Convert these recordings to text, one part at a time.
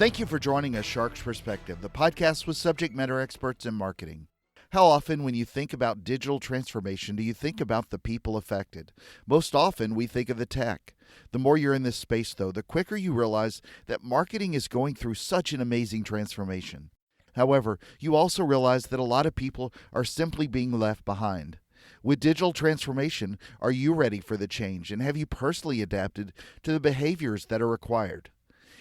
Thank you for joining us, Shark's Perspective, the podcast with subject matter experts in marketing. How often, when you think about digital transformation, do you think about the people affected? Most often, we think of the tech. The more you're in this space, though, the quicker you realize that marketing is going through such an amazing transformation. However, you also realize that a lot of people are simply being left behind. With digital transformation, are you ready for the change, and have you personally adapted to the behaviors that are required?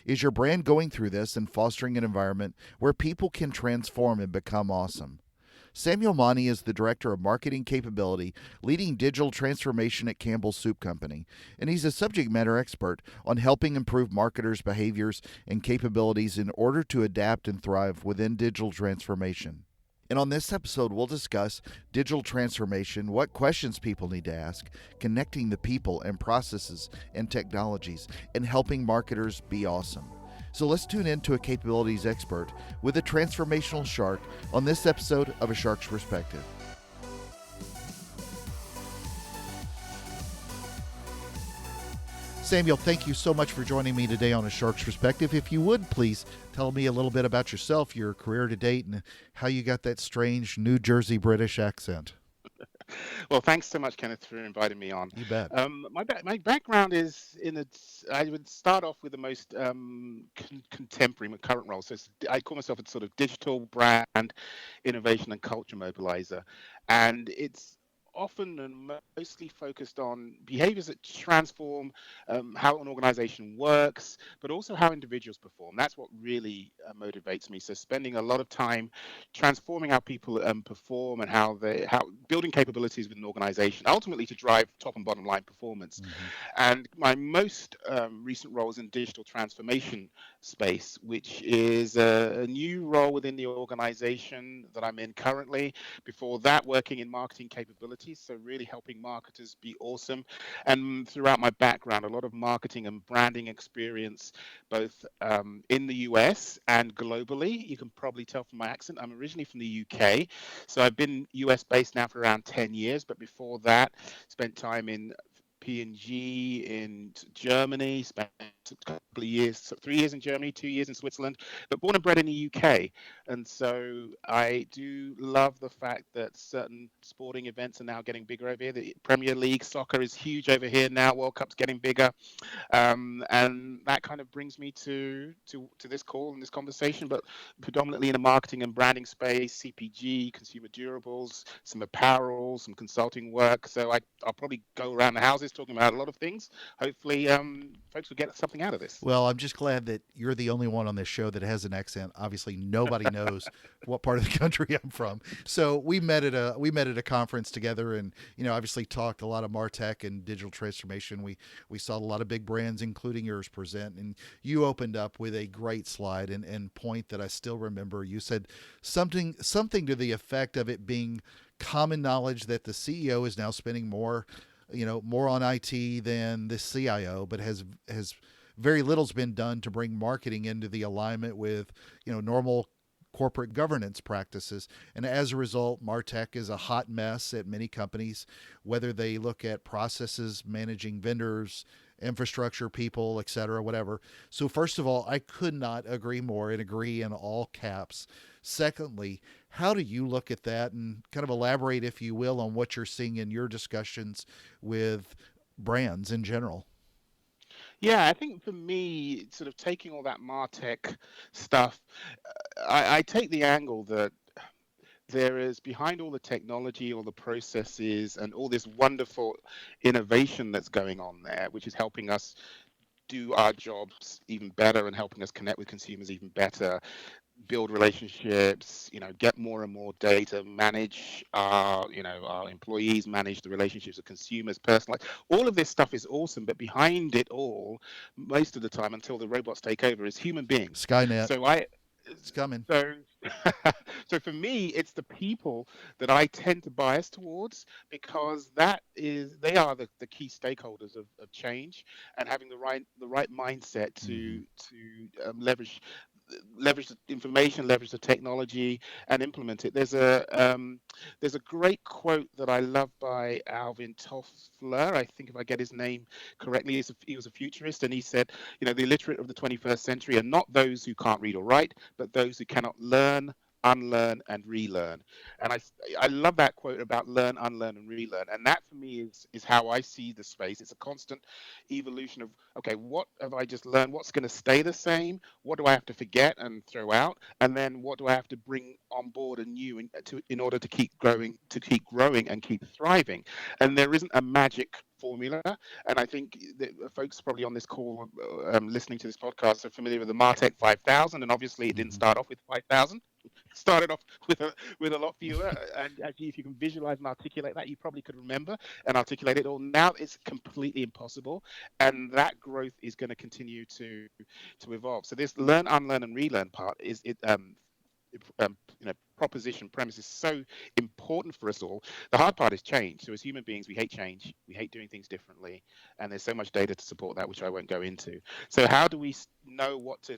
Is your brand going through this and fostering an environment where people can transform and become awesome? Samuel Monnie is the Director of Marketing Capability, leading digital transformation at Campbell Soup Company, and he's a subject matter expert on helping improve marketers' behaviors and capabilities in order to adapt and thrive within digital transformation. And on this episode, we'll discuss digital transformation, what questions people need to ask, connecting the people and processes and technologies, and helping marketers be awesome. So let's tune in to a capabilities expert with a transformational shark on this episode of A Shark's Perspective. Samuel, thank you so much for joining me today on A Shark's Perspective. If you would, please tell me a little bit about yourself, your career to date, and how you got that strange New Jersey British accent. Well, thanks so much, Kenneth, for inviting me on. You bet. My background is I would start off with the most contemporary, my current role. So I call myself a sort of digital brand innovation and culture mobilizer, and it's often and mostly focused on behaviors that transform how an organization works, but also how individuals perform. That's what really motivates me. So spending a lot of time transforming how people perform and how building capabilities with an organization, ultimately to drive top and bottom line performance. Mm-hmm. And my most recent role is in digital transformation space, which is a new role within the organization that I'm in currently. Before that, working in marketing capabilities, so really helping marketers be awesome. And throughout my background, a lot of marketing and branding experience, both in the US and globally. You can probably tell from my accent, I'm originally from the UK. So I've been US based now for around 10 years, but before that, spent time in P&G in Germany, spent a couple of years, 3 years in Germany, 2 years in Switzerland, but born and bred in the UK. And so I do love the fact that certain sporting events are now getting bigger over here. The Premier League soccer is huge over here now. World Cup's getting bigger. And that kind of brings me to this call and this conversation, but predominantly in a marketing and branding space, CPG, consumer durables, some apparel, some consulting work. So I'll probably go around the houses talking about a lot of things. Hopefully, folks will get something out of this. Well, I'm just glad that you're the only one on this show that has an accent. Obviously, nobody knows what part of the country I'm from. So we met at a conference together, and obviously talked a lot of MarTech and digital transformation. We saw a lot of big brands, including yours, present, and you opened up with a great slide and point that I still remember. You said something to the effect of it being common knowledge that the CEO is now spending more on IT than the CIO, but has very little's been done to bring marketing into the alignment with normal corporate governance practices. And as a result, MarTech is a hot mess at many companies, whether they look at processes, managing vendors, infrastructure, people, et cetera, whatever. So first of all, I could not agree more and agree in all caps. Secondly, how do you look at that, and kind of elaborate, if you will, on what you're seeing in your discussions with brands in general? Yeah, I think for me, sort of taking all that MarTech stuff, I take the angle that there is behind all the technology, all the processes, and all this wonderful innovation that's going on there, which is helping us do our jobs even better and helping us connect with consumers even better, build relationships, get more and more data, manage our employees, manage the relationships with consumers, personalize. All of this stuff is awesome, but behind it all, most of the time, until the robots take over, is human beings. Skynet, So it's coming. so so for me, it's the people that I tend to bias towards, because they are the key stakeholders of change, and having the right mindset Mm-hmm. to leverage leverage the information, leverage the technology, and implement it. There's a great quote that I love by Alvin Toffler. I think if I get his name correctly, he was a futurist, and he said, the illiterate of the 21st century are not those who can't read or write, but those who cannot learn, unlearn, and relearn. And I love that quote about learn, unlearn, and relearn. And that for me is how I see the space. It's a constant evolution of, okay, what have I just learned? What's going to stay the same? What do I have to forget and throw out? And then what do I have to bring on board anew in order to keep growing and keep thriving? And there isn't a magic formula. And I think the folks probably on this call, listening to this podcast, are familiar with the Martech 5000. And obviously, it didn't Hmm. start off with 5,000. Started off with a lot fewer, and actually, if you can visualize and articulate that, you probably could remember and articulate it all. Now it's completely impossible, and that growth is going to continue to evolve. So this learn, unlearn, and relearn part is it. Proposition premise is so important for us all. The hard part is change. So as human beings, we hate change. We hate doing things differently, and there's so much data to support that, which I won't go into. So how do we know what to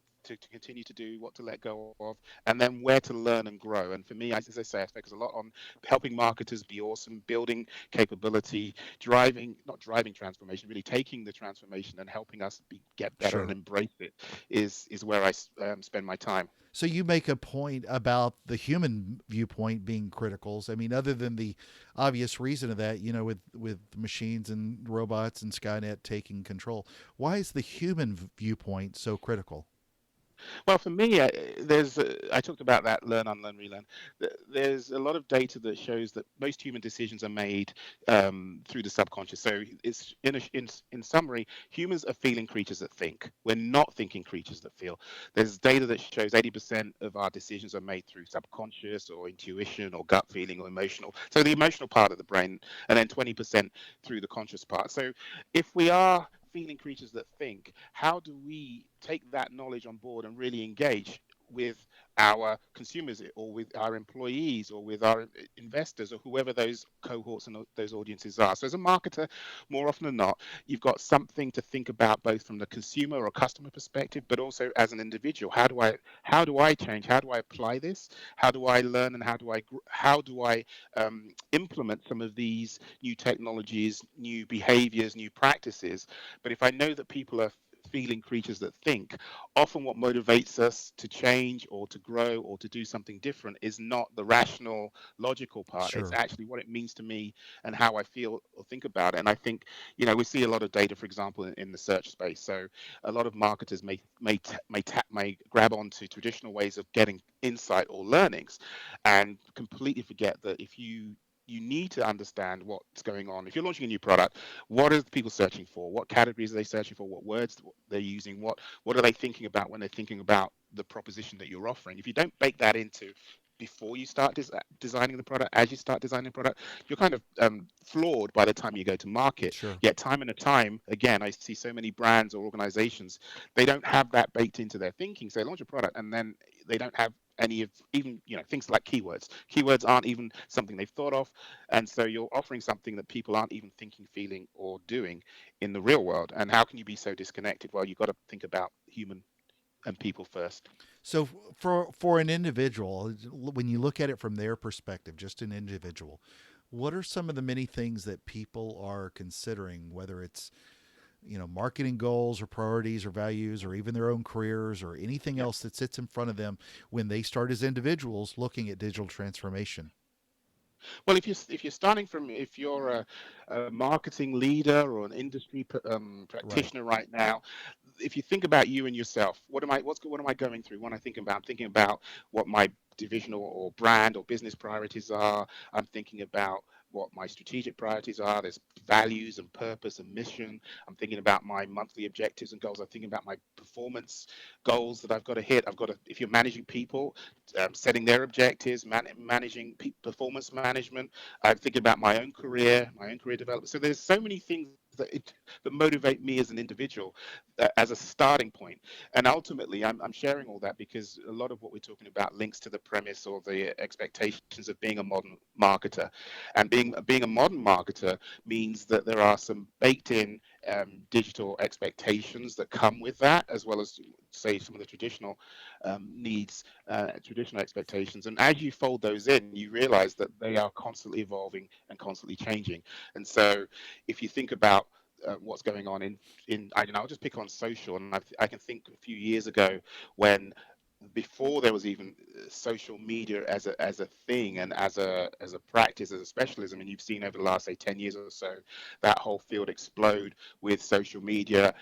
continue to do, what to let go of, and then where to learn and grow? And for me, as I say, I focus a lot on helping marketers be awesome, building capability, not driving transformation, really taking the transformation and helping us get better and Sure. embrace it is where I spend my time. So you make a point about the human viewpoint being critical. I mean, other than the obvious reason of that, with machines and robots and Skynet taking control, why is the human viewpoint so critical? Well, for me, I talked about that learn, unlearn, relearn. There's a lot of data that shows that most human decisions are made through the subconscious. So it's in summary, humans are feeling creatures that think. We're not thinking creatures that feel. There's data that shows 80% of our decisions are made through subconscious or intuition or gut feeling or emotional. So the emotional part of the brain, and then 20% through the conscious part. So if we are feeling creatures that think, how do we take that knowledge on board and really engage with our consumers or with our employees or with our investors or whoever those cohorts and those audiences are? So as a marketer, more often than not, you've got something to think about both from the consumer or customer perspective, but also as an individual. How do I change? How do I apply this? How do I learn, and how do I implement some of these new technologies, new behaviors, new practices? But if I know that people are feeling creatures that think, often what motivates us to change or to grow or to do something different is not the rational, logical part. It's Sure. actually what it means to me and how I feel or think about it. And I think, we see a lot of data, for example, in the search space. So a lot of marketers may grab onto traditional ways of getting insight or learnings, and completely forget that you need to understand what's going on. If you're launching a new product, what are people searching for? What categories are they searching for? What words they're using? What are they thinking about when they're thinking about the proposition that you're offering? If you don't bake that into before you start designing the product, as you start designing the product, you're kind of flawed by the time you go to market. Sure. Yet time and a time, again, I see so many brands or organizations, they don't have that baked into their thinking. So they launch a product and then they don't have any of even things like keywords aren't even something they've thought of, and so you're offering something that people aren't even thinking, feeling, or doing in the real world. And how can you be so disconnected? Well, you've got to think about human and people first. So for an individual, when you look at it from their perspective, just an individual, what are some of the many things that people are considering, whether it's marketing goals or priorities or values or even their own careers or anything Yeah. else that sits in front of them when they start as individuals looking at digital transformation? Well, if you're a marketing leader or an industry Right. practitioner right now, if you think about you and yourself, what am I going through when I think about? I'm thinking about what my divisional or brand or business priorities are. I'm thinking about what my strategic priorities are. There's values and purpose and mission. I'm thinking about my monthly objectives and goals. I'm thinking about my performance goals that I've got to hit. If you're managing people, setting their objectives, managing performance management. I'm thinking about my own career development. So there's so many things that motivate me as an individual, as a starting point. And ultimately, I'm sharing all that because a lot of what we're talking about links to the premise or the expectations of being a modern marketer. And being a modern marketer means that there are some baked in digital expectations that come with that, as well as say some of the traditional needs, traditional expectations. And as you fold those in, you realize that they are constantly evolving and constantly changing. And so, if you think about what's going on in I don't know, I'll just pick on social, and I can think a few years ago when before there was even social media as a thing and as a practice, as a specialism, and you've seen over the last say 10 years or so that whole field explode with social media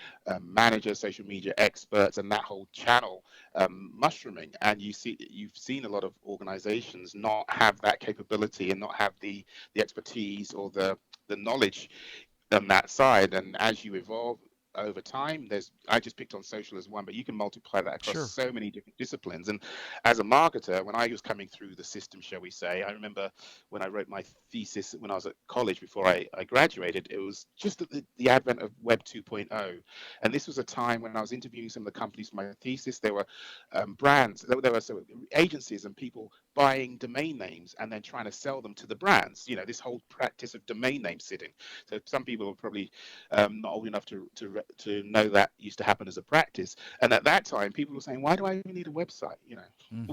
managers, social media experts, and that whole channel mushrooming. And you've seen a lot of organizations not have that capability and not have the expertise or the knowledge on that side. And as you evolve over time, I just picked on social as one, but you can multiply that across Sure. so many different disciplines. And as a marketer, when I was coming through the system, shall we say, I remember when I wrote my thesis when I was at college before I graduated, it was just at the advent of Web 2.0. And this was a time when I was interviewing some of the companies for my thesis. There were brands, there were agencies and people buying domain names and then trying to sell them to the brands. This whole practice of domain name sitting. So some people are probably not old enough to know that used to happen as a practice. And at that time, people were saying, "Why do I even need a website? Hmm.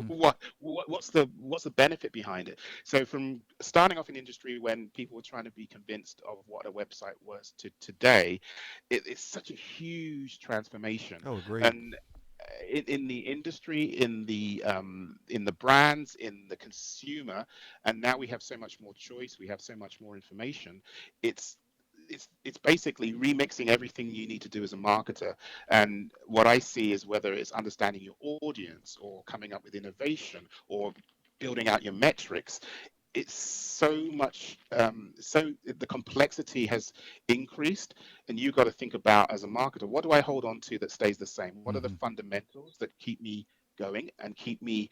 What's the benefit behind it?" So from starting off in industry when people were trying to be convinced of what a website was to today, it's such a huge transformation. Oh, agreed. And in the industry, in the brands, in the consumer, and now we have so much more choice. We have so much more information. It's it's basically remixing everything you need to do as a marketer. And what I see is whether it's understanding your audience or coming up with innovation or building out your metrics, it's so much so the complexity has increased, and you've got to think about as a marketer, what do I hold on to that stays the same? What are the Hmm. fundamentals that keep me going and keep me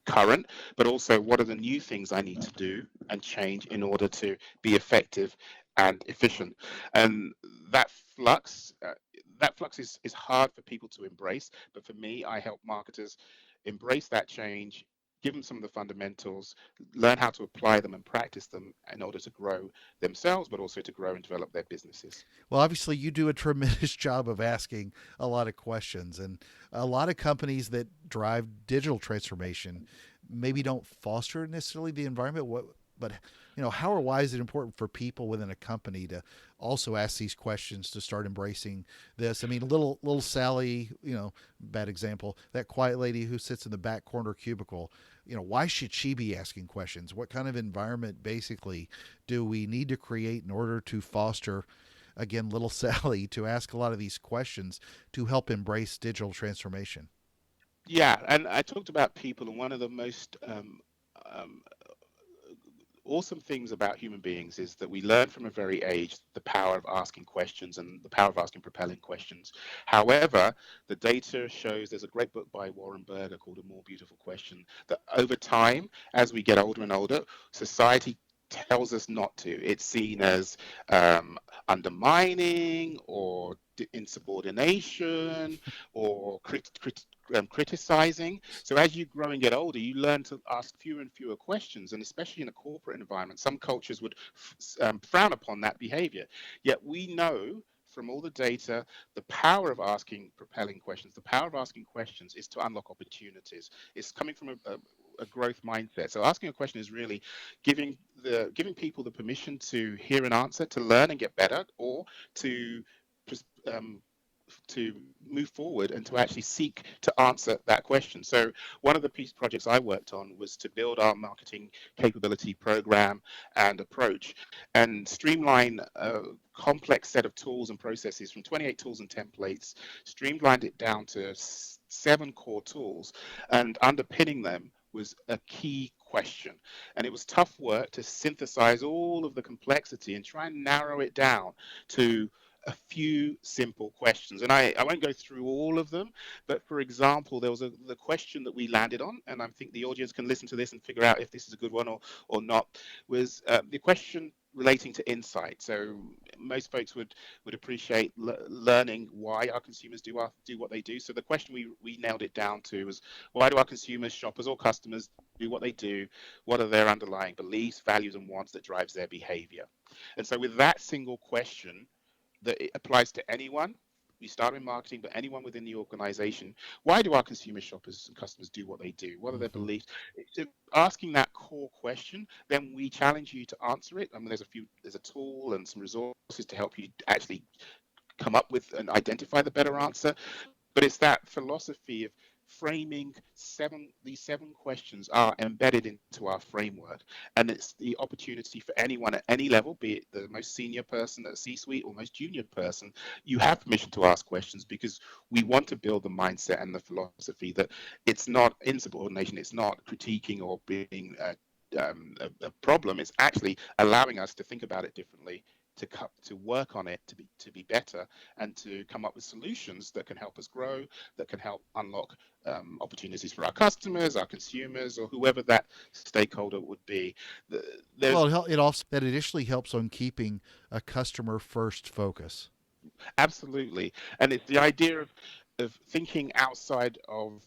current, but also what are the new things I need to do and change in order to be effective and efficient? And that flux is hard for people to embrace, but for me, I help marketers embrace that change, give them some of the fundamentals, learn how to apply them and practice them in order to grow themselves, but also to grow and develop their businesses. Well, obviously, you do a tremendous job of asking a lot of questions, and a lot of companies that drive digital transformation maybe don't foster necessarily the environment. But how or why is it important for people within a company to also ask these questions to start embracing this? I mean, little Sally, bad example, that quiet lady who sits in the back corner cubicle. Why should she be asking questions? What kind of environment basically do we need to create in order to foster, again, little Sally, to ask a lot of these questions to help embrace digital transformation? Yeah, and I talked about people, and one of the most um, awesome things about human beings is that we learn from a very age the power of asking questions and the power of asking propelling questions. However, the data shows, there's a great book by Warren Berger called A More Beautiful Question, that over time, as we get older and older, society tells us not to. It's seen as undermining or insubordination or criticizing. So as you grow and get older, you learn to ask fewer and fewer questions, and especially in a corporate environment, some cultures would frown upon that behavior. Yet we know from all the data, the power of asking propelling questions, the power of asking questions is to unlock opportunities. It's coming from a growth mindset. So asking a question is really giving people the permission to hear an answer, to learn and get better, or to um, to move forward and to actually seek to answer that question. So one of the piece projects I worked on was to build our marketing capability program and approach and streamline a complex set of tools and processes from 28 tools and templates, streamlined it down to 7 core tools, and underpinning them was a key question. And it was tough work to synthesize all of the complexity and try and narrow it down to a few simple questions. And I won't go through all of them, but for example, there was the question that we landed on, and I think the audience can listen to this and figure out if this is a good one or not, was the question relating to insight. So most folks would appreciate learning why our consumers do what they do. So the question we nailed it down to was, why do our consumers, shoppers or customers do what they do? What are their underlying beliefs, values and wants that drives their behavior? And so with that single question, that it applies to anyone. We start in marketing, but anyone within the organization. Why do our consumer shoppers and customers do what they do? What are their Hmm. beliefs? So asking that core question, then we challenge you to answer it. I mean, there's a tool and some resources to help you actually come up with and identify the better answer. But it's that philosophy of framing these 7 questions are embedded into our framework, and it's the opportunity for anyone at any level, be it the most senior person at C-suite or most junior person. You have permission to ask questions because we want to build the mindset and the philosophy that it's not insubordination, it's not critiquing or being a problem. It's actually allowing us to think about it differently, to work on it, to be better, and to come up with solutions that can help us grow, that can help unlock opportunities for our customers, our consumers, or whoever that stakeholder would be. Well, There's it also that additionally helps on keeping a customer first focus. absolutely, and it's the idea of thinking outside of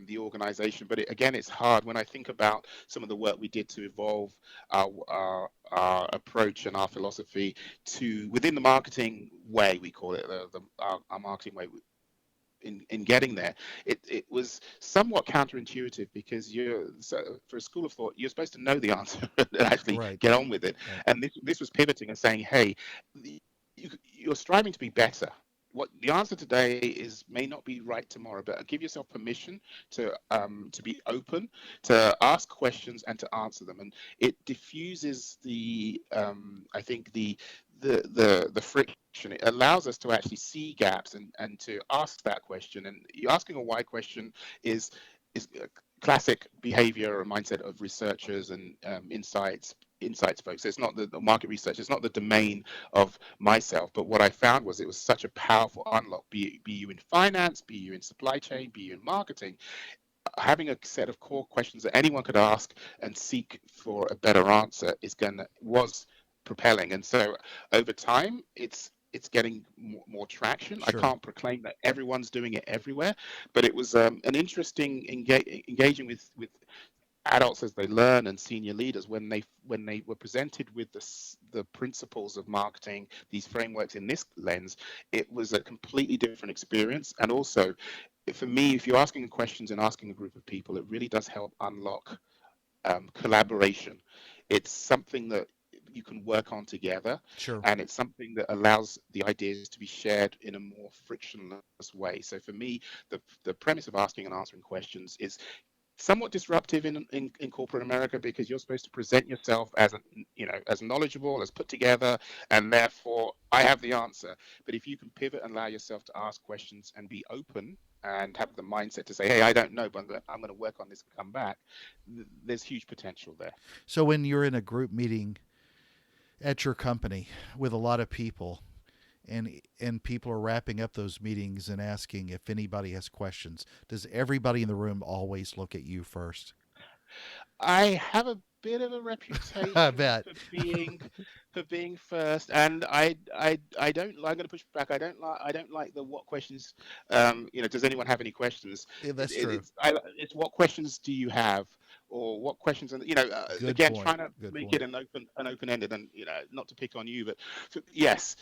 the organization. But again, it's hard when I think about some of the work we did to evolve our approach and our philosophy to within the marketing way, we call it our marketing way. In getting there, it was somewhat counterintuitive because for a school of thought, you're supposed to know the answer and actually Right. get on with it. Right. And this was pivoting and saying, hey, you're striving to be better. What the answer today is may not be right tomorrow, but give yourself permission to be open, to ask questions and to answer them, and it diffuses I think the friction. It allows us to actually see gaps and to ask that question. And you asking a why question is a classic behavior or mindset of researchers and insights folks. It's not the market research. It's not the domain of myself. But what I found was it was such a powerful unlock. Be you in finance, be you in supply chain, be you in marketing, having a set of core questions that anyone could ask and seek for a better answer was propelling. And so over time, it's getting more traction. I Sure. can't proclaim that everyone's doing it everywhere, but it was an interesting engaging with adults as they learn and senior leaders when they were presented with the principles of marketing, these frameworks in this lens. It was a completely different experience. And also, for me, if you're asking questions and asking a group of people, it really does help unlock collaboration. It's something that you can work on together, Sure. and it's something that allows the ideas to be shared in a more frictionless way. So for me, the premise of asking and answering questions is somewhat disruptive in corporate America because you're supposed to present yourself as as knowledgeable, as put together, and therefore I have the answer. But if you can pivot and allow yourself to ask questions and be open and have the mindset to say, "Hey, I don't know, but I'm going to work on this and come back," there's huge potential there. So when you're in a group meeting at your company with a lot of people, and people are wrapping up those meetings and asking if anybody has questions, does everybody in the room always look at you first? I have a bit of a I reputation bet. for being first, and I don't. I'm going to push back. I don't like the what questions. Does anyone have any questions? Yeah, that's true. It's what questions do you have, or what questions? And Good again, point. trying to Good make it point. an open ended, and not to pick on you, but yes,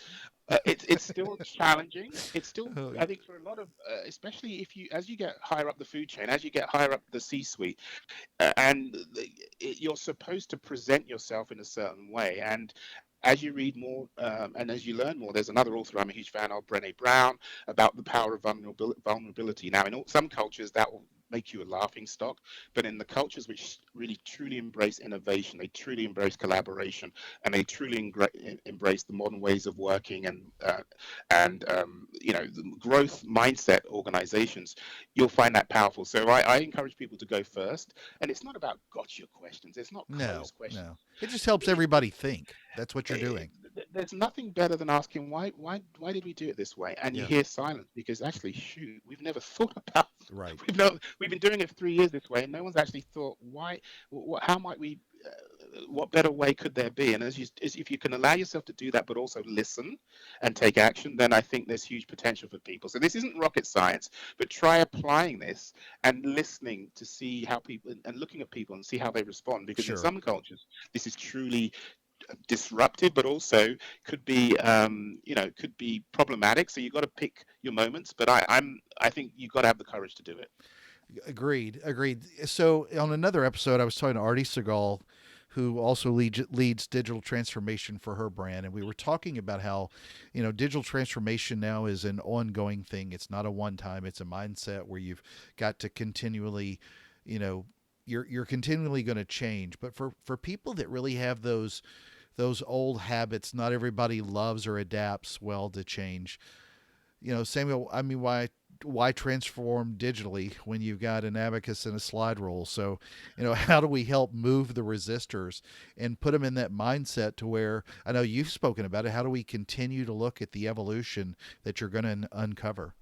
it's still challenging. It's still, Oh, I think, for a lot of, especially if as you get higher up the food chain, as you get higher up the C-suite, and you're supposed to present yourself in a certain way. And as you read more and as you learn more, there's another author I'm a huge fan of, Brené Brown, about the power of vulnerability. Now, in some cultures, that will make you a laughing stock, but in the cultures which really truly embrace innovation, they truly embrace collaboration, and they truly embrace the modern ways of working and the growth mindset organizations, you'll find that powerful. So I encourage people to go first, and it's not about gotcha questions. It's not no, closed questions. no. It just helps everybody think. That's what you're doing. There's nothing better than asking why did we do it this way, and you Yeah. hear silence because actually, shoot, we've never thought about. Right. We've been doing it for 3 years this way, and no one's actually thought why. How might we? What better way could there be? And as if you can allow yourself to do that, but also listen and take action, then I think there's huge potential for people. So this isn't rocket science, but try applying this and listening to see how people and looking at people and see how they respond. Because in Sure. some cultures, this is truly disruptive, but also could be could be problematic. So you've got to pick your moments. But I think you've got to have the courage to do it. Agreed. Agreed. So on another episode, I was talking to Artie Segal, who also leads digital transformation for her brand, and we were talking about how, digital transformation now is an ongoing thing. It's not a one time. It's a mindset where you've got to continually, you know, you're continually going to change. But for people that really have those old habits, not everybody loves or adapts well to change. Samuel, I mean, why transform digitally when you've got an abacus and a slide rule? So, how do we help move the resistors and put them in that mindset to where, I know you've spoken about it, how do we continue to look at the evolution that you're going to uncover?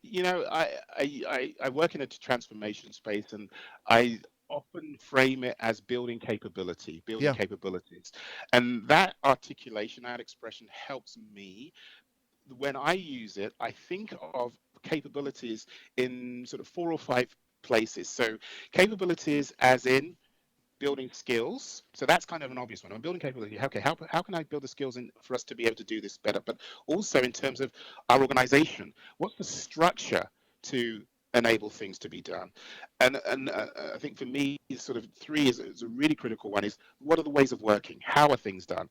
I work in a transformation space, and I often frame it as building Yeah, capabilities, and that articulation, that expression helps me. When I use it, I think of capabilities in sort of four or five places. So capabilities as in building skills. So that's kind of an obvious one. I'm building capability. Okay, how can I build the skills in for us to be able to do this better? But also in terms of our organization, what's the structure to enable things to be done? And I think for me, sort of three is a really critical one. Is what are the ways of working? How are things done?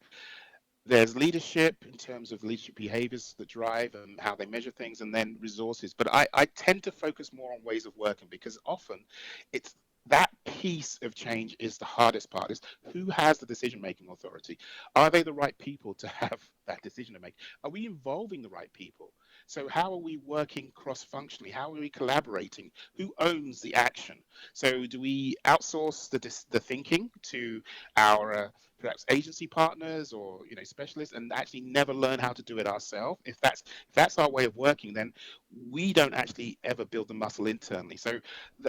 There's leadership in terms of leadership behaviors that drive and how they measure things, and then resources. But I tend to focus more on ways of working because often it's that piece of change is the hardest part, is who has the decision making authority. Are they the right people to have that decision to make? Are we involving the right people? So how are we working cross functionally? How are we collaborating? Who owns the action? So do we outsource the thinking to our perhaps agency partners or specialists, and actually never learn how to do it ourselves? If that's our way of working, then we don't actually ever build the muscle internally. So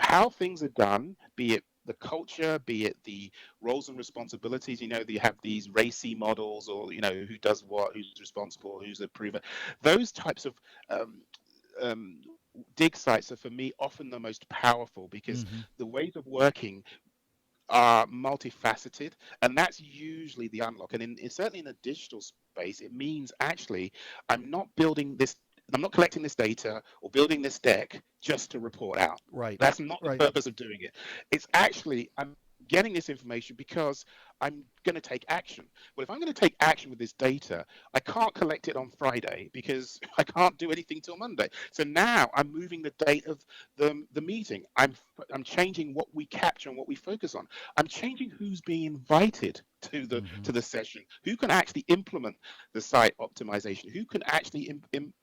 how things are done, be it the culture, be it the roles and responsibilities, you have these racy models, or who does what, who's responsible, who's the approver. Those types of um, um, dig sites are for me often the most powerful, because hmm the ways of working are multifaceted, and that's usually the unlock. And certainly in a digital space, it means actually I'm not building this, I'm not collecting this data or building this deck just to report out. right, That's not the right. purpose of doing it. It's actually I'm getting this information because I'm going to take action. Well, if I'm going to take action with this data, I can't collect it on Friday because I can't do anything till Monday. So now I'm moving the date of the meeting. I'm changing what we capture and what we focus on. I'm changing who's being invited to the hmm to the session, who can actually implement the site optimization, who can actually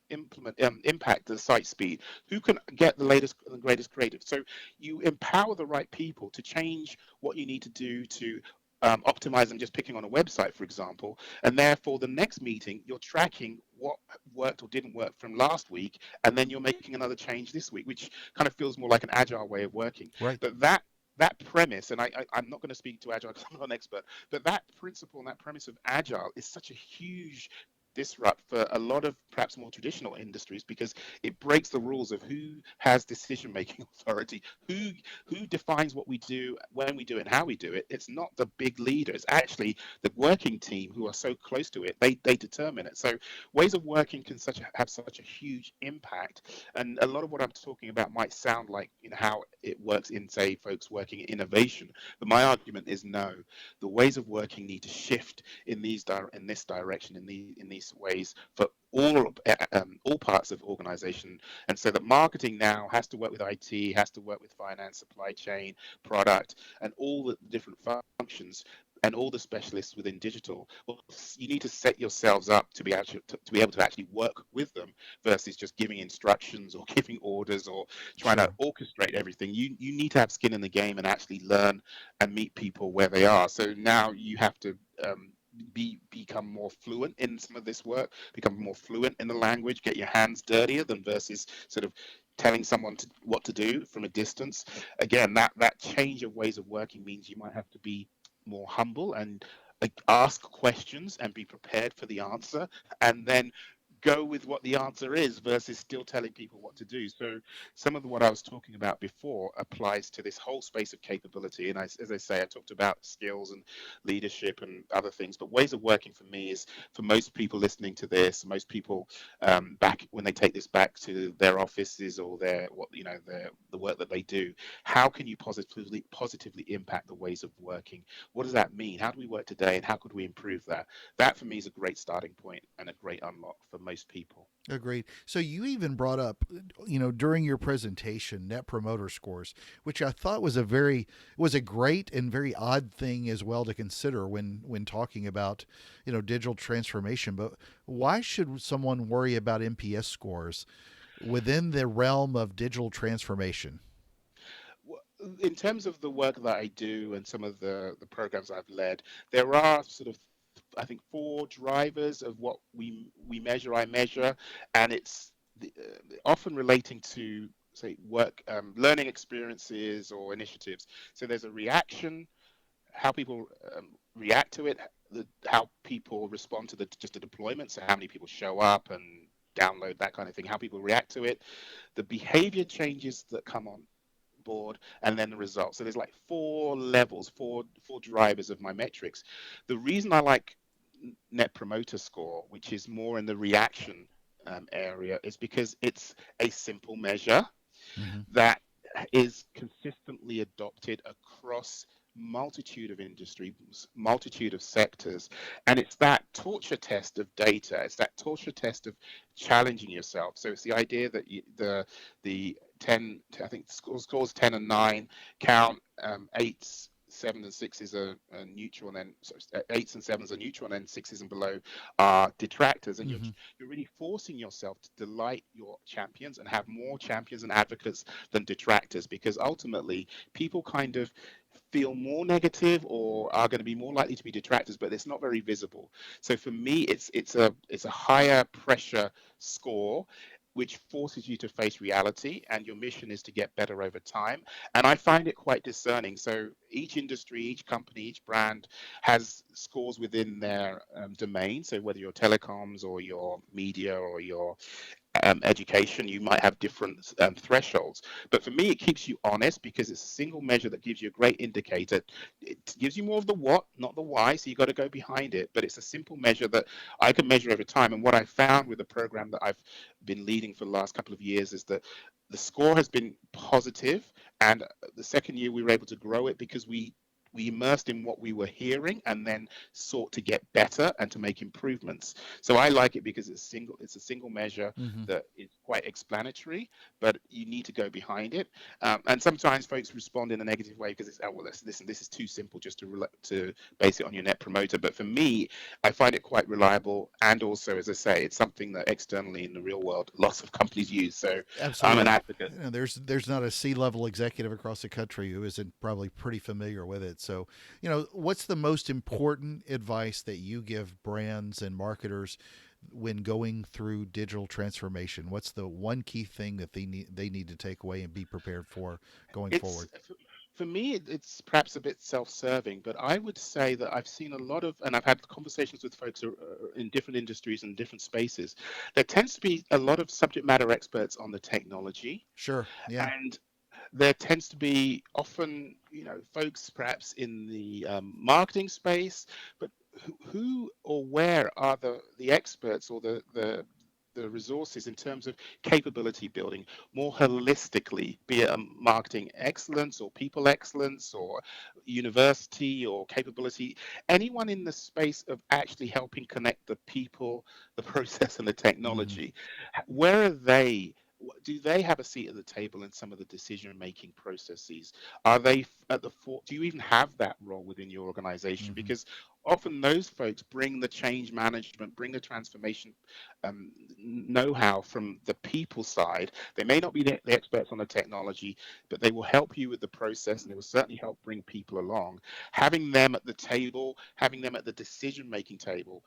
implement impact the site speed, who can get the latest and greatest creative. So you empower the right people to change what you need to do to optimize them, just picking on a website, for example. And therefore, the next meeting, you're tracking what worked or didn't work from last week, and then you're making another change this week, which kind of feels more like an agile way of working. Right. But that premise, and I'm not going to speak to agile because I'm not an expert, but that principle and that premise of agile is such a huge disrupt for a lot of perhaps more traditional industries, because it breaks the rules of who has decision making authority, who defines what we do, when we do it, and how we do it. It's not the big leader, it's actually the working team who are so close to it. They determine it. So ways of working can have such a huge impact, and a lot of what I'm talking about might sound like how it works in, say, folks working in innovation, but my argument is no. The ways of working need to shift in this direction, in these ways, for all parts of organization. And so that marketing now has to work with IT, has to work with finance, supply chain, product, and all the different functions, and all the specialists within digital. Well, you need to set yourselves up to be able to actually work with them, versus just giving instructions or giving orders or trying to Sure. orchestrate everything. You need to have skin in the game and actually learn and meet people where they are. So now you have to become more fluent in some of this work, become more fluent in the language, get your hands dirtier than versus sort of telling someone what to do from a distance. Again, that change of ways of working means you might have to be more humble and, like, ask questions and be prepared for the answer, and then go with what the answer is versus still telling people what to do. So some of what I was talking about before applies to this whole space of capability. And as I say, I talked about skills and leadership and other things, but ways of working for me is, for most people listening to this, most people back when they take this back to their offices or their what the work that they do, how can you positively impact the ways of working? What does that mean? How do we work today, and how could we improve that? That for me is a great starting point and a great unlock for most people. Agreed. So you even brought up, during your presentation, net promoter scores, which I thought was a great and very odd thing as well to consider when talking about, digital transformation. But why should someone worry about NPS scores within the realm of digital transformation? In terms of the work that I do and some of the programs I've led, there are sort of, I think, four drivers of what we measure. I measure, and it's often relating to, say, work, learning experiences or initiatives. So there's a reaction, how people react to it, how people respond to the deployment. So how many people show up and download, that kind of thing. How people react to it, the behavior changes that come on board, and then the results. So there's like four levels, four drivers of my metrics. The reason I like net promoter score, which is more in the reaction area, is because it's a simple measure Mm-hmm. that is consistently adopted across multitude of industries, multitude of sectors, and it's that torture test of data. It's that torture test of challenging yourself. So it's the idea that the 10, I think scores 10 and 9 count, eights, 7 and 6 are neutral, and then eights and sevens are neutral, and then sixes and below are detractors. And Mm-hmm. you're really forcing yourself to delight your champions and have more champions and advocates than detractors, because ultimately people kind of feel more negative or are going to be more likely to be detractors, but it's not very visible. So for me, it's a higher pressure score, which forces you to face reality, and your mission is to get better over time. And I find it quite discerning. So each industry, each company, each brand has scores within their domain. So whether you're telecoms or your media or your education, you might have different thresholds. But for me, it keeps you honest because it's a single measure that gives you a great indicator. It gives you more of the what, not the why. So you got to go behind it. But it's a simple measure that I can measure over time. And what I found with the program that I've been leading for the last couple of years is that the score has been positive, and the second year we were able to grow it because we immersed in what we were hearing and then sought to get better and to make improvements. So I like it because it's a single measure Mm-hmm. that is quite explanatory, but you need to go behind it. And sometimes folks respond in a negative way because it's, oh well, listen, this is too simple just to base it on your net promoter. But for me, I find it quite reliable, and also, as I say, it's something that externally in the real world lots of companies use. So I'm an Absolutely. advocate. There's not a C-level executive across the country who isn't probably pretty familiar with it. So, what's the most important advice that you give brands and marketers when going through digital transformation? What's the one key thing that they need to take away and be prepared for going It's forward? for me, it's perhaps a bit self-serving, but I would say that I've seen a lot of, and I've had conversations with folks in different industries and different spaces. There tends to be a lot of subject matter experts on the technology, Sure. Yeah. and there tends to be often, folks perhaps in the marketing space, but who or where are the experts or the resources in terms of capability building more holistically, be it a marketing excellence or people excellence or university or capability, anyone in the space of actually helping connect the people, the process, and the Mm-hmm. technology. Where are they? Do they have a seat at the table in some of the decision making processes? Are they at the fore? Do you even have that role within your organization? Mm-hmm. Because often those folks bring the change management, bring the transformation know-how from the people side. They may not be the experts on the technology, but they will help you with the process, and they will certainly help bring people along. Having them at the table, having them at the decision-making table,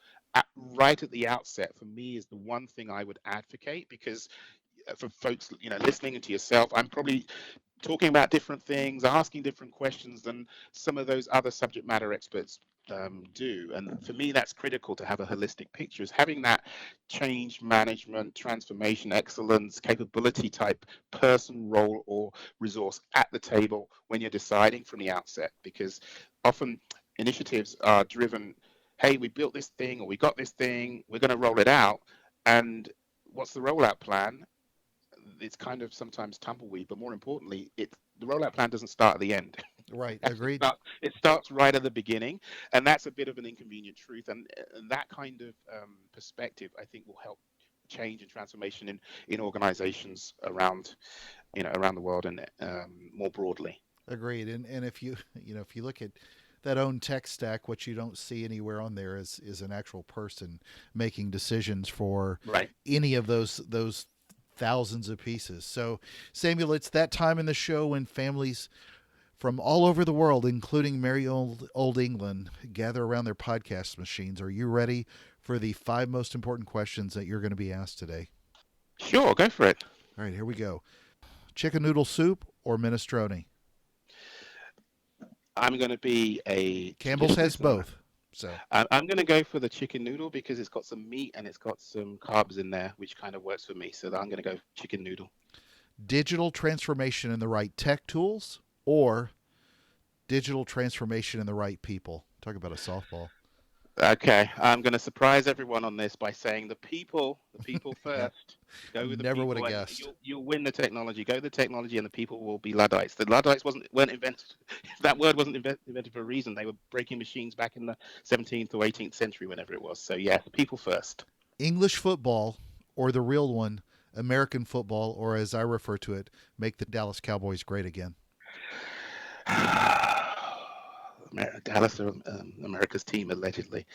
right at the outset, for me, is the one thing I would advocate, because for folks, listening to yourself, I'm probably talking about different things, asking different questions than some of those other subject matter experts do. And for me, that's critical to have a holistic picture, is having that change management, transformation, excellence, capability type person, role, or resource at the table when you're deciding from the outset. Because often initiatives are driven, hey, we built this thing or we got this thing, we're going to roll it out. And what's the rollout plan? It's kind of sometimes tumbleweed, but more importantly, the rollout plan doesn't start at the end. Right. Agreed. It starts right at the beginning, and that's a bit of an inconvenient truth. And that kind of perspective, I think, will help change and transformation in organizations around around the world and more broadly. Agreed. And if you if you look at that own tech stack, what you don't see anywhere on there is an actual person making decisions for Right. any of those thousands of pieces. So, Samuel, it's that time in the show when families from all over the world, including merry old England, gather around their podcast machines. Are you ready for the 5 most important questions that you're going to be asked today? Sure, go for it. All right, here we go. Chicken noodle soup or minestrone? I'm going to be a Campbell's has both. So I'm going to go for the chicken noodle because it's got some meat and it's got some carbs in there, which kind of works for me. So I'm going to go chicken noodle. digital transformation in the right tech tools or digital transformation in the right people? Talk about a softball. Okay, I'm going to surprise everyone on this by saying the people first. Go with the Never would people, have and guessed. you'll win the technology. Go with the technology, and the people will be Luddites. The Luddites weren't invented. That word wasn't invented for a reason. They were breaking machines back in the 17th or 18th century, whenever it was. So yeah, the people first. English football or the real one, American football, or as I refer to it, make the Dallas Cowboys great again. Dallas are America's team, allegedly.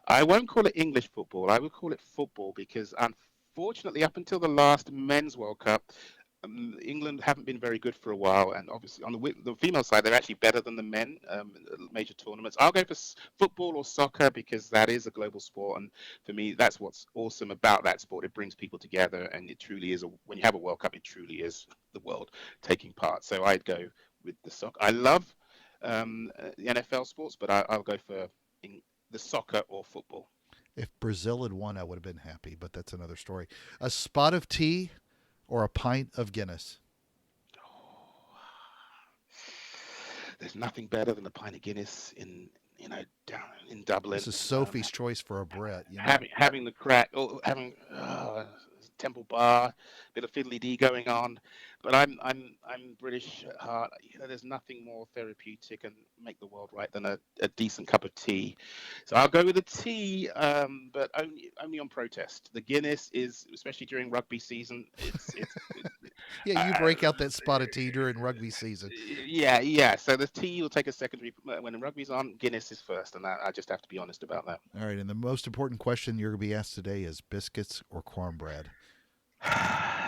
I won't call it English football. I would call it football because, unfortunately, up until the last Men's World Cup, England haven't been very good for a while. And obviously, on the female side, they're actually better than the men in major tournaments. I'll go for football or soccer because that is a global sport. And for me, that's what's awesome about that sport. It brings people together. And it truly is, when you have a World Cup, it truly is the world taking part. So I'd go with the soccer. I love the NFL sports, but I'll go for the soccer or football. If Brazil had won, I would have been happy, but that's another story. A spot of tea or a pint of Guinness? There's nothing better than a pint of Guinness down in Dublin. This is Sophie's choice for a Brett. You know? Having the crack, or having Temple Bar, bit of fiddly dee going on. But I'm British at heart. There's nothing more therapeutic and make the world right than a decent cup of tea. So I'll go with the tea, but only on protest. The Guinness is, especially during rugby season, it's Yeah, you break out that spot of tea during rugby season. Yeah. So the tea will take a secondary. When the rugby's on, Guinness is first, and I just have to be honest about that. All right, and the most important question you're going to be asked today is biscuits or cornbread?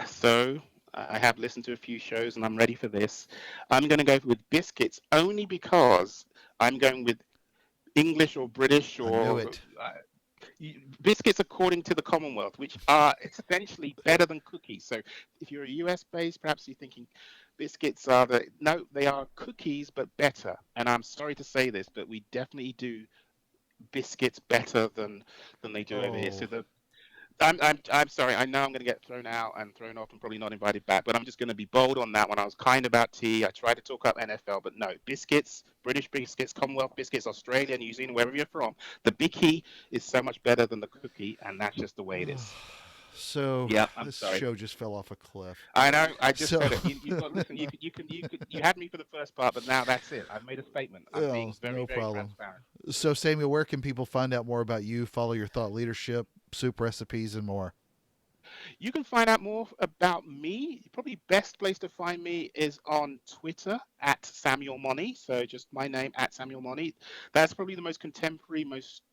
So I have listened to a few shows, and I'm ready for this. I'm going to go with biscuits only because I'm going with English or British or I knew it. Biscuits according to the Commonwealth, which are essentially better than cookies. So if you're a US based, perhaps you're thinking biscuits are no, they are cookies but better. And I'm sorry to say this, but we definitely do biscuits better than they do over here. So I'm sorry. I know I'm going to get thrown out and thrown off and probably not invited back, but I'm just going to be bold on that one. I was kind about tea. I tried to talk up NFL, but no. Biscuits, British biscuits, Commonwealth biscuits, Australia, New Zealand, wherever you're from. The bicky is so much better than the cookie, and that's just the way it is. So yeah, I'm this sorry. show just fell off a cliff. I know. I just said it. You've got, listen. You had me for the first part, but now that's it. I've made a statement. I'm being very transparent. So, Samuel, where can people find out more about you, follow your thought leadership, soup recipes, and more? You can find out more about me. Probably best place to find me is on Twitter at Samuel Monnie. So just my name at Samuel Monnie. That's probably the most contemporary, most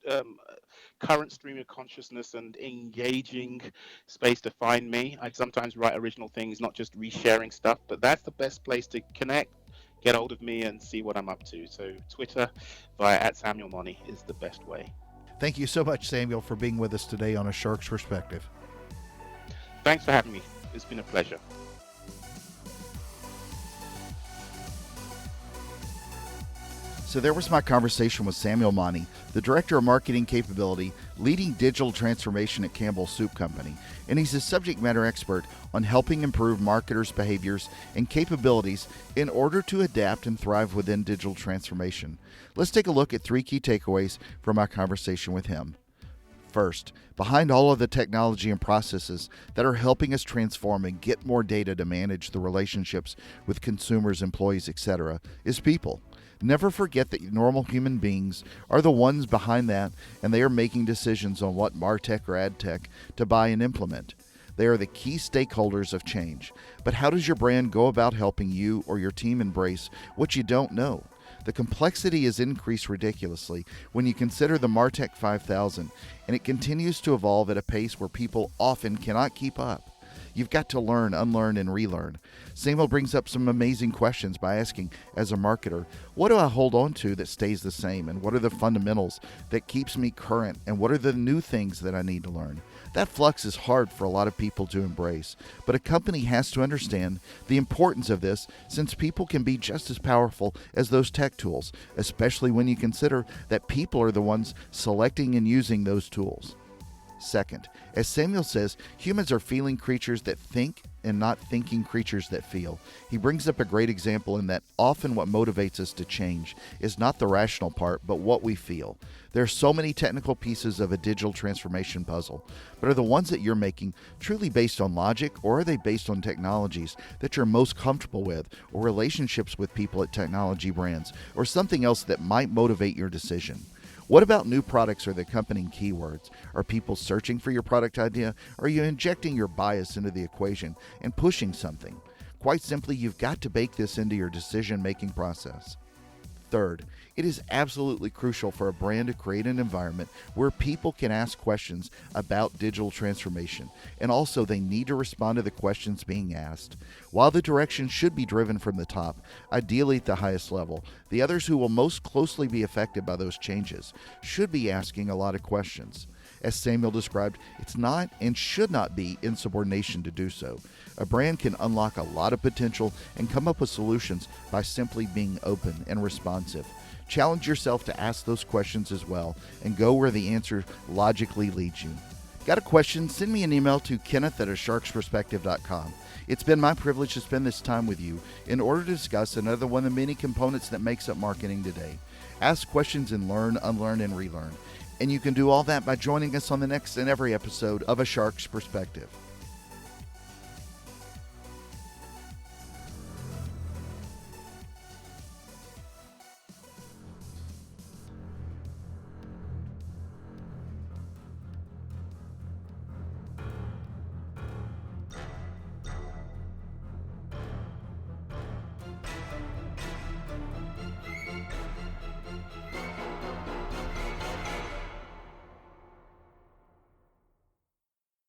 current stream of consciousness and engaging space to find me. I sometimes write original things, not just resharing stuff, but that's the best place to connect, get hold of me, and see what I'm up to. So Twitter via at Samuel Monnie is the best way. Thank you so much, Samuel, for being with us today on A Shark's Perspective. Thanks for having me. It's been a pleasure. So there was my conversation with Samuel Monnie, the Director of Marketing Capability, leading digital transformation at Campbell Soup Company, and he's a subject matter expert on helping improve marketers' behaviors and capabilities in order to adapt and thrive within digital transformation. Let's take a look at 3 key takeaways from our conversation with him. First, behind all of the technology and processes that are helping us transform and get more data to manage the relationships with consumers, employees, etc., is people. Never forget that normal human beings are the ones behind that, and they are making decisions on what MarTech or AdTech to buy and implement. They are the key stakeholders of change. But how does your brand go about helping you or your team embrace what you don't know? The complexity has increased ridiculously when you consider the MarTech 5000, and it continues to evolve at a pace where people often cannot keep up. You've got to learn, unlearn, and relearn. Samuel brings up some amazing questions by asking, as a marketer, what do I hold on to that stays the same? And what are the fundamentals that keeps me current? And what are the new things that I need to learn? That flux is hard for a lot of people to embrace, but a company has to understand the importance of this, since people can be just as powerful as those tech tools, especially when you consider that people are the ones selecting and using those tools. Second, as Samuel says, humans are feeling creatures that think and not thinking creatures that feel. He brings up a great example in that often what motivates us to change is not the rational part, but what we feel. There are so many technical pieces of a digital transformation puzzle, but are the ones that you're making truly based on logic, or are they based on technologies that you're most comfortable with, or relationships with people at technology brands, or something else that might motivate your decision? What about new products or the accompanying keywords? Are people searching for your product idea? Or are you injecting your bias into the equation and pushing something? Quite simply, you've got to bake this into your decision-making process. Third, it is absolutely crucial for a brand to create an environment where people can ask questions about digital transformation, and also they need to respond to the questions being asked. While the direction should be driven from the top, ideally at the highest level, the others who will most closely be affected by those changes should be asking a lot of questions. As Samuel described, it's not and should not be insubordination to do so. A brand can unlock a lot of potential and come up with solutions by simply being open and responsive. Challenge yourself to ask those questions as well and go where the answer logically leads you. Got a question? Send me an email to kenneth@asharksperspective.com. It's been my privilege to spend this time with you in order to discuss another one of the many components that makes up marketing today. Ask questions and learn, unlearn, and relearn. And you can do all that by joining us on the next and every episode of A Shark's Perspective.